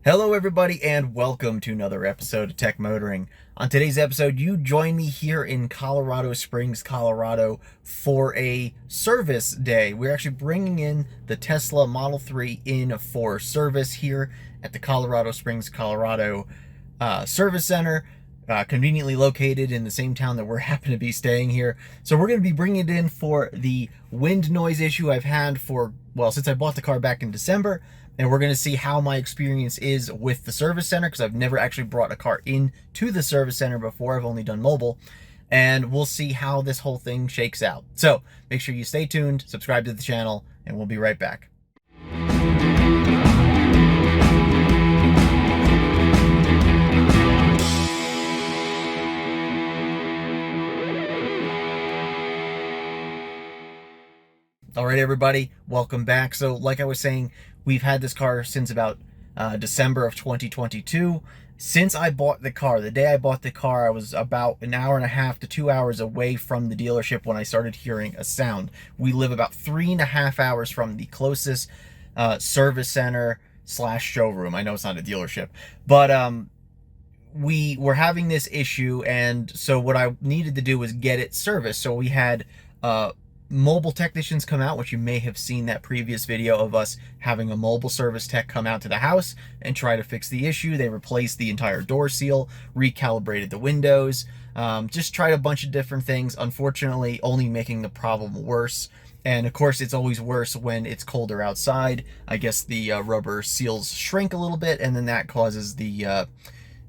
Hello everybody and welcome to another episode of Tech Motoring. On today's episode, you join me here in Colorado Springs, Colorado for a service day. We're actually bringing in the Tesla Model 3 in for service here at the Colorado Springs, Colorado Service Center, conveniently located in the same town that we're happen to be staying here. So we're going to be bringing it in for the wind noise issue I've had for, well, since I bought the car back in December. And we're going to see how my experience is with the service center, because I've never actually brought a car in to the service center before. I've only done mobile. And we'll see how this whole thing shakes out. So make sure you stay tuned, subscribe to the channel, and we'll be right back. All right, everybody, welcome back. So like I was saying, we've had this car since about December of 2022. Since I bought the car, the day I bought the car, I was about an hour and a half to 2 hours away from the dealership when I started hearing a sound. We live about 3.5 hours from the closest service center slash showroom. I know it's not a dealership, but we were having this issue, and so what I needed to do was get it serviced. So we had mobile technicians come out, which you may have seen that previous video of us having a mobile service tech come out to the house and try to fix the issue. They replaced the entire door seal, recalibrated the windows, just tried a bunch of different things, unfortunately only making the problem worse. And of course, it's always worse when it's colder outside. I guess the rubber seals shrink a little bit, and then that causes the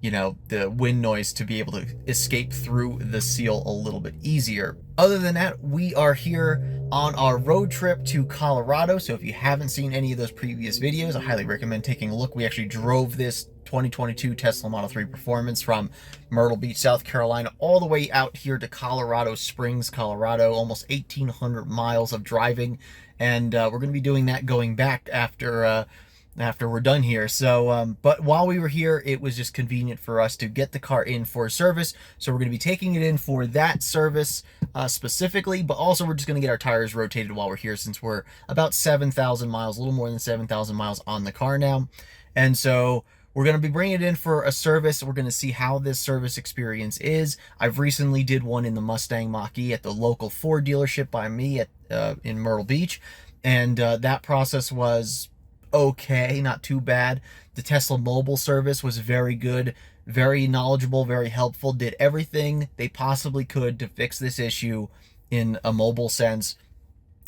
the wind noise to be able to escape through the seal a little bit easier. Other than that, we are here on our road trip to Colorado. So if you haven't seen any of those previous videos, I highly recommend taking a look. We actually drove this 2022 Tesla Model 3 Performance from Myrtle Beach, South Carolina, all the way out here to Colorado Springs, Colorado, almost 1,800 miles of driving. And we're going to be doing that going back after we're done here. So but while we were here, it was just convenient for us to get the car in for service. So we're going to be taking it in for that service specifically, but also we're just going to get our tires rotated while we're here, since we're about 7,000 miles, a little more than 7,000 miles on the car now. And so we're going to be bringing it in for a service. We're going to see how this service experience is. I've recently did one in the Mustang Mach-E at the local Ford dealership by me at in Myrtle Beach, and that process was okay, not too bad. The Tesla mobile service was very good, very knowledgeable, very helpful, did everything they possibly could to fix this issue in a mobile sense.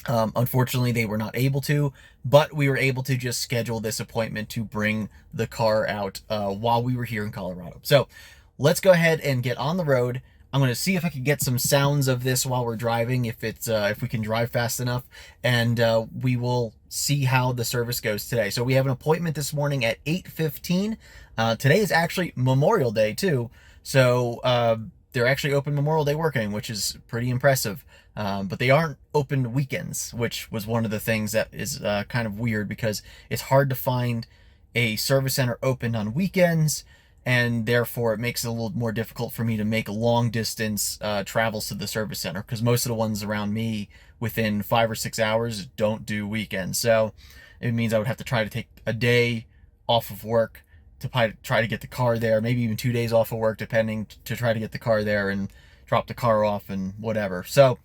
Unfortunately, they were not able to, but we were able to just schedule this appointment to bring the car out while we were here in Colorado. So let's go ahead and get on the road. I'm going to see if I can get some sounds of this while we're driving, if we can drive fast enough, and we will see how the service goes today. So we have an appointment this morning at 8:15. Today is actually Memorial Day too, so they're actually open Memorial Day working, which is pretty impressive. But they aren't open weekends, which was one of the things that is kind of weird, because it's hard to find a service center open on weekends, and therefore it makes it a little more difficult for me to make long distance travels to the service center, because most of the ones around me within 5 or 6 hours don't do weekends. So it means I would have to try to take a day off of work to try to get the car there, maybe even 2 days off of work, depending, to try to get the car there and drop the car off and whatever. So,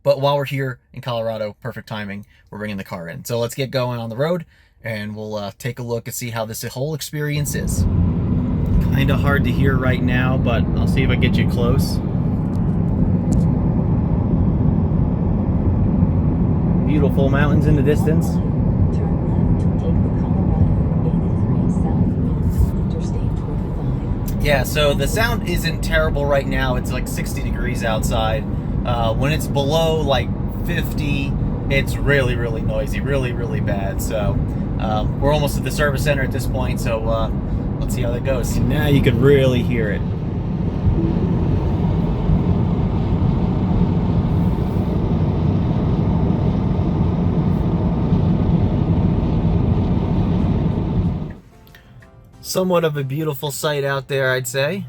but while we're here in Colorado, perfect timing, we're bringing the car in. So let's get going on the road, and we'll take a look and see how this whole experience is. Kind of hard to hear right now, but I'll see if I get you close. Beautiful mountains in the distance. Yeah, so the sound isn't terrible right now. It's like 60 degrees outside. When it's below like 50, it's really, really noisy, really, really bad. So we're almost at the service center at this point, so let's see how that goes. Now you could really hear it. Somewhat of a beautiful sight out there, I'd say.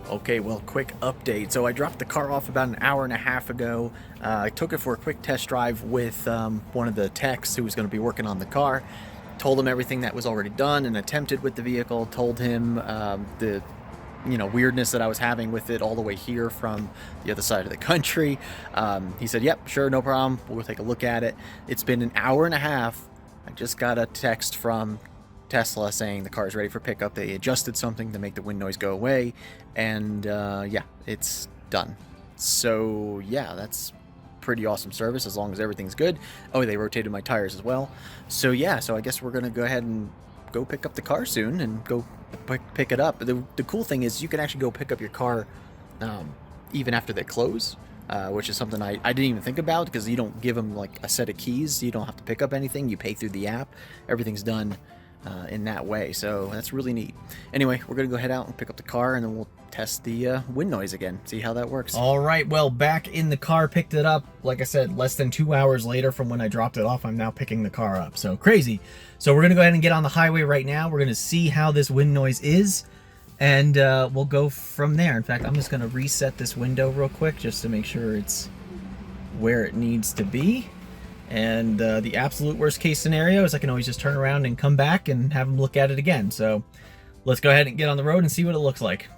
Okay, well, quick update. So I dropped the car off about an hour and a half ago. I took it for a quick test drive with one of the techs who was going to be working on the car. Told him everything that was already done and attempted with the vehicle. Told him the weirdness that I was having with it all the way here from the other side of the country. He said, "Yep, sure, no problem. We'll take a look at it." It's been an hour and a half. I just got a text from Tesla saying the car is ready for pickup. They adjusted something to make the wind noise go away, and yeah, it's done. So yeah, that's pretty awesome service as long as everything's good. Oh, they rotated my tires as well. So yeah, so I guess we're gonna go ahead and go pick up the car soon and go pick it up. The cool thing is you can actually go pick up your car even after they close. Which is something I didn't even think about, because you don't give them like a set of keys. You don't have to pick up anything. You pay through the app. Everything's done in that way. So that's really neat. Anyway, we're going to go head out and pick up the car, and then we'll test the wind noise again. See how that works. All right. Well, back in the car, picked it up. Like I said, less than 2 hours later from when I dropped it off, I'm now picking the car up. So crazy. So we're going to go ahead and get on the highway right now. We're going to see how this wind noise is. And we'll go from there. In fact, I'm just going to reset this window real quick just to make sure it's where it needs to be. And the absolute worst case scenario is I can always just turn around and come back and have them look at it again. So let's go ahead and get on the road and see what it looks like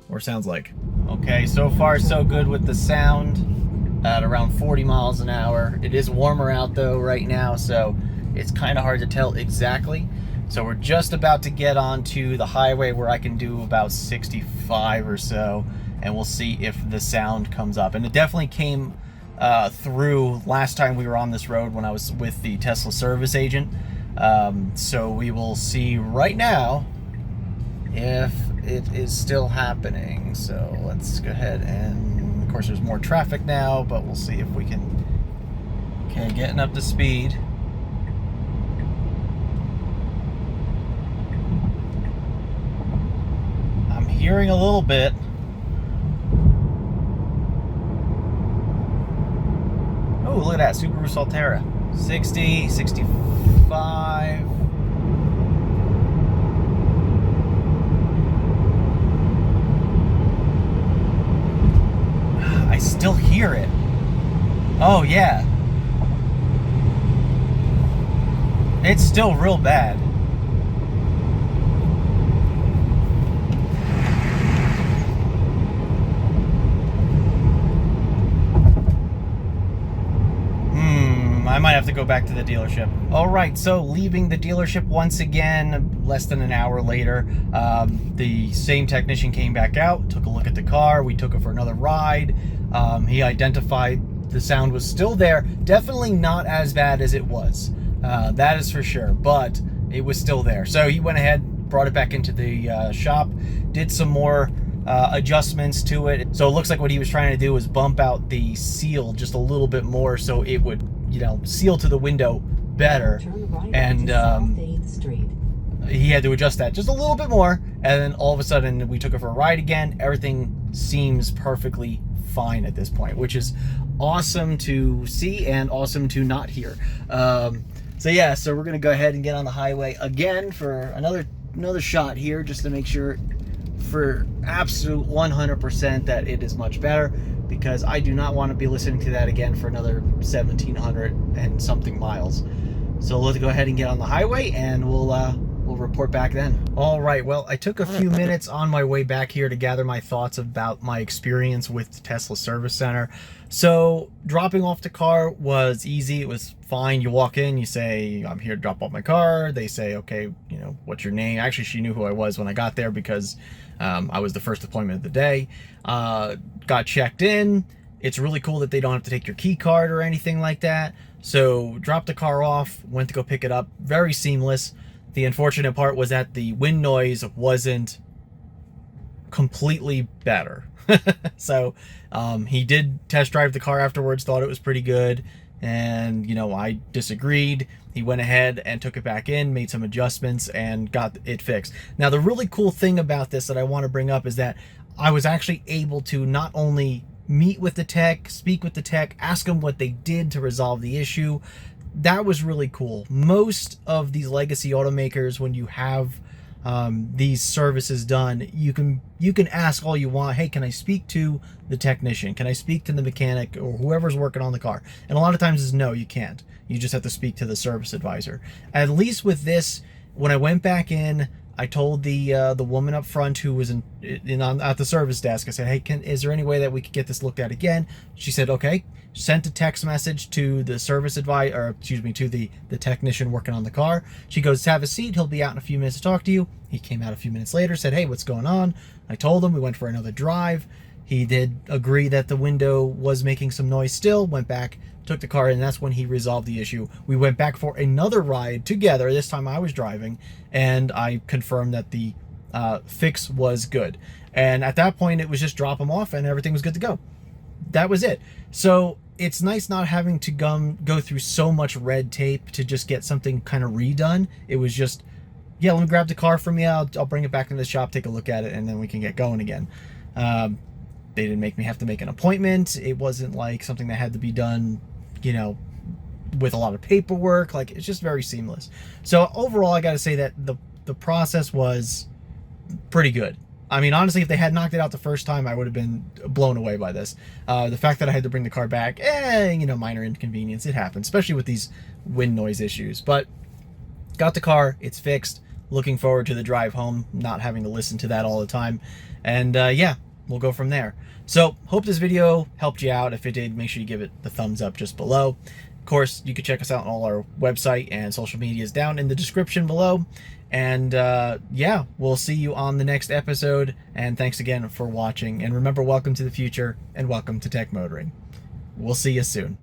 or sounds like. Okay, so far so good with the sound at around 40 miles an hour. It is warmer out though right now, so it's kind of hard to tell exactly. So we're just about to get onto the highway where I can do about 65 or so, and we'll see if the sound comes up. And it definitely came through last time we were on this road when I was with the Tesla service agent. So we will see right now if it is still happening. So let's go ahead, and of course there's more traffic now, but we'll see if we can. Okay, getting up to speed. Hearing a little bit. Oh, look at that Subaru Solterra. 60, 65. I still hear it. Oh yeah. It's still real bad. I might have to go back to the dealership. All right, so leaving the dealership once again, less than an hour later, the same technician came back out, took a look at the car. We took it for another ride. He identified the sound was still there. Definitely not as bad as it was. That is for sure, but it was still there. So he went ahead, brought it back into the shop, did some more adjustments to it. So it looks like what he was trying to do was bump out the seal just a little bit more so it would, seal to the window better. And he had to adjust that just a little bit more, and then all of a sudden we took it for a ride again. Everything seems perfectly fine at this point, which is awesome to see and awesome to not hear. So yeah, so we're gonna go ahead and get on the highway again for another shot here, just to make sure for absolute 100% that it is much better, because I do not want to be listening to that again for another 1,700 and something miles. So let's go ahead and get on the highway, and we'll report back then. All right, well, I took a few minutes on my way back here to gather my thoughts about my experience with the Tesla Service Center. So dropping off the car was easy. It was fine. You walk in, you say, "I'm here to drop off my car." They say, "Okay, what's your name?" Actually, she knew who I was when I got there, because I was the first appointment of the day. Got checked in. It's really cool that they don't have to take your key card or anything like that. So dropped the car off, went to go pick it up. Very seamless. The unfortunate part was that the wind noise wasn't completely better. So he did test drive the car afterwards, thought it was pretty good, and I disagreed. He went ahead and took it back in, made some adjustments, and got it fixed. Now, the really cool thing about this that I want to bring up is that I was actually able to not only meet with the tech, speak with the tech, ask them what they did to resolve the issue. That was really cool. Most of these legacy automakers, when you have these services done, you can ask all you want. Hey, can I speak to the technician? Can I speak to the mechanic or whoever's working on the car? And a lot of times is no, you can't. You just have to speak to the service advisor. At least with this, when I went back in, I told the woman up front who was at the service desk. I said, "Hey, is there any way that we could get this looked at again?" She said, "Okay." Sent a text message to the service advisor, or excuse me, to the technician working on the car. She goes, "Have a seat. He'll be out in a few minutes to talk to you." He came out a few minutes later, said, "Hey, what's going on?" I told him. We went for another drive. He did agree that the window was making some noise still. Went back, took the car, and that's when he resolved the issue. We went back for another ride together. This time I was driving, and I confirmed that the fix was good. And at that point, it was just drop him off, and everything was good to go. That was it. So it's nice not having to go through so much red tape to just get something kind of redone. It was just, yeah, let me grab the car from you. I'll bring it back into the shop, take a look at it, and then we can get going again. They didn't make me have to make an appointment. It wasn't like something that had to be done, you know, with a lot of paperwork. Like, it's just very seamless. So overall, I got to say that the process was pretty good. I mean, honestly, if they had knocked it out the first time, I would have been blown away by this. The fact that I had to bring the car back, you know, minor inconvenience. It happens, especially with these wind noise issues. But got the car, it's fixed. Looking forward to the drive home, not having to listen to that all the time. And yeah, we'll go from there. So, hope this video helped you out. If it did, make sure you give it the thumbs up just below. Of course, you can check us out on all our website and social medias down in the description below. And yeah, we'll see you on the next episode. And thanks again for watching. And remember, welcome to the future and welcome to Tech Motoring. We'll see you soon.